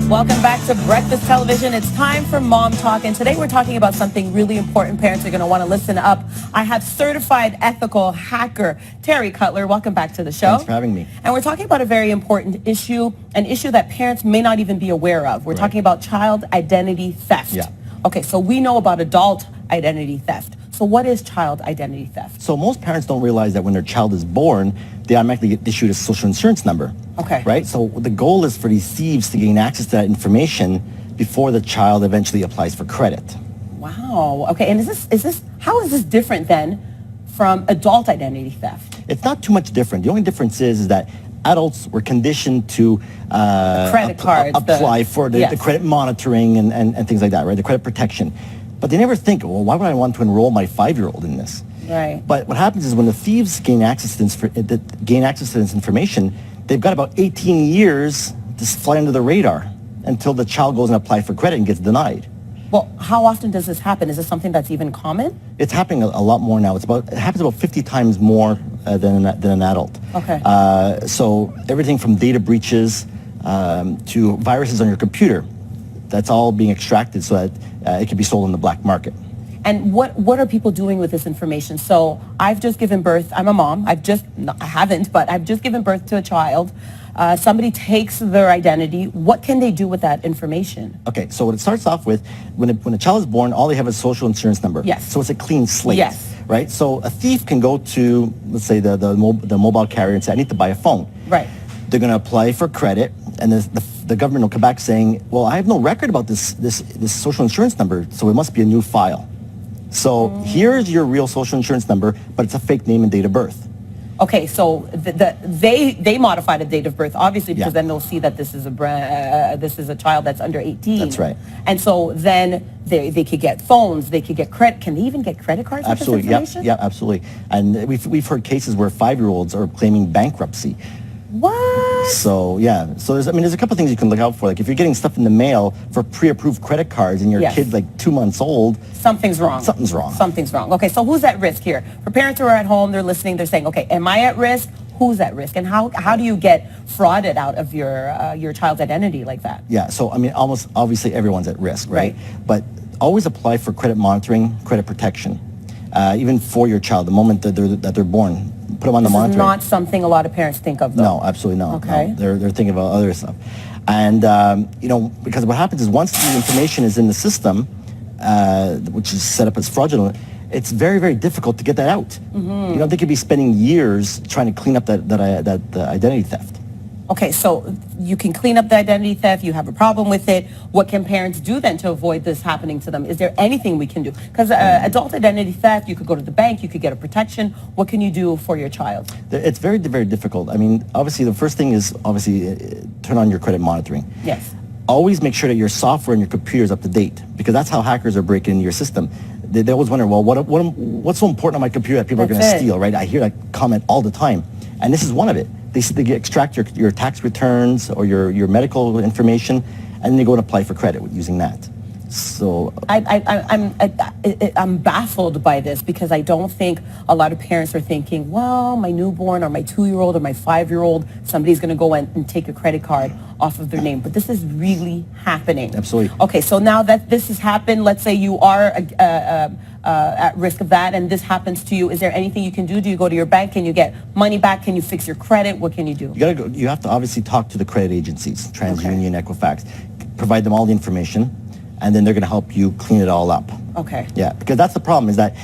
Welcome back to Breakfast Television. It's time for Mom Talk, and today we're talking about something really important. Parents are going to want to listen up. I have certified ethical hacker Terry Cutler. Welcome back to the show. Thanks for having me. And we're talking about a very important issue, an issue that parents may not even be aware of. We're talking about child identity theft. Yeah. Okay, so we know about adult identity theft. So what is child identity theft? So most parents don't realize that when their child is born, they automatically get issued a social insurance number. Okay. Right? So the goal is for these thieves to gain access to that information before the child eventually applies for credit. Wow. Okay, and how is this different then from adult identity theft? It's not too much different. The only difference is that adults were conditioned to credit cards, apply for the credit monitoring and things like that, right? The credit protection. But they never think, well, why would I want to enroll my 5-year-old in this? Right. But what happens is when the thieves gain access to this information, they've got about 18 years to fly under the radar until the child goes and applies for credit and gets denied. Well, how often does this happen? Is this something that's even common? It's happening a lot more now. It happens about 50 times more than an adult. Okay. So everything from data breaches to viruses on your computer, that's all being extracted so that it can be sold on the black market. And what are people doing with this information? So I've just given birth. I'm a mom. I haven't, but I've just given birth to a child. Somebody takes their identity. What can they do with that information? Okay, so what it starts off with, when a child is born, all they have is a social insurance number. Yes. So it's a clean slate. Yes. Right? So a thief can go to, let's say, the mobile carrier and say, I need to buy a phone. Right. They're going to apply for credit, and the government will come back saying, well, I have no record about this social insurance number, so it must be a new file. So here's your real social insurance number, but it's a fake name and date of birth. Okay, so they modify the date of birth, obviously, because then they'll see that this is a child that's under 18. That's right. And so then they could get phones, they could get credit. Can they even get credit cards with this information? Yeah, absolutely. And we've heard cases where 5-year-olds are claiming bankruptcy. What? So yeah, so there's a couple of things you can look out for. Like if you're getting stuff in the mail for pre-approved credit cards and your kid's like 2 months old, something's wrong. Something's wrong. Something's wrong. Okay, so who's at risk here? For parents who are at home, they're listening, they're saying, okay, am I at risk? Who's at risk? And how do you get frauded out of your child's identity like that? Yeah, so almost obviously everyone's at risk, right? But always apply for credit monitoring, credit protection, even for your child the moment that they're born. Put them on the monitoring. This is not something a lot of parents think of, though. No, absolutely not. Okay. No, they're thinking about other stuff. And, because what happens is once the information is in the system, which is set up as fraudulent, it's very, very difficult to get that out. You know, they could be spending years trying to clean up that identity theft. Okay, so you can clean up the identity theft. You have a problem with it. What can parents do then to avoid this happening to them? Is there anything we can do? Because adult identity theft, you could go to the bank, you could get a protection. What can you do for your child? It's very, very difficult. I mean, obviously, the first thing is turn on your credit monitoring. Yes. Always make sure that your software and your computer is up to date, because that's how hackers are breaking into your system. They always wonder, well, what's so important on my computer that people are going to steal, right? I hear that comment all the time, and this is one of it. They extract your tax returns or your medical information, and then they go and apply for credit using that. So I'm baffled by this, because I don't think a lot of parents are thinking, well, my newborn or my 2-year-old or my 5-year-old, somebody's going to go and take a credit card off of their name. But this is really happening. Absolutely. Okay, so now that this has happened, let's say you are at risk of that, and this happens to you. Is there anything you can do? Do you go to your bank? Can you get money back? Can you fix your credit? What can you do? You have to obviously talk to the credit agencies, TransUnion, Equifax, provide them all the information, and then they're going to help you clean it all up. Okay. Yeah, because that's the problem, is that,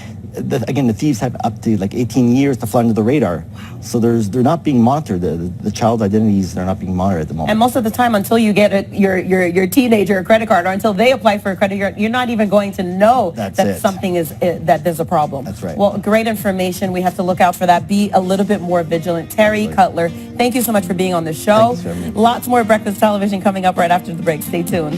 again, the thieves have up to like 18 years to fly under the radar. Wow. So they're not being monitored. The child's identities, they're not being monitored at the moment. And most of the time, until you get your teenager a credit card, or until they apply for a credit, you're not even going to know that there's a problem. That's right. Well, great information. We have to look out for that. Be a little bit more vigilant. Terry Cutler, thank you so much for being on the show. Thanks for having me. Lots more Breakfast Television coming up right after the break. Stay tuned.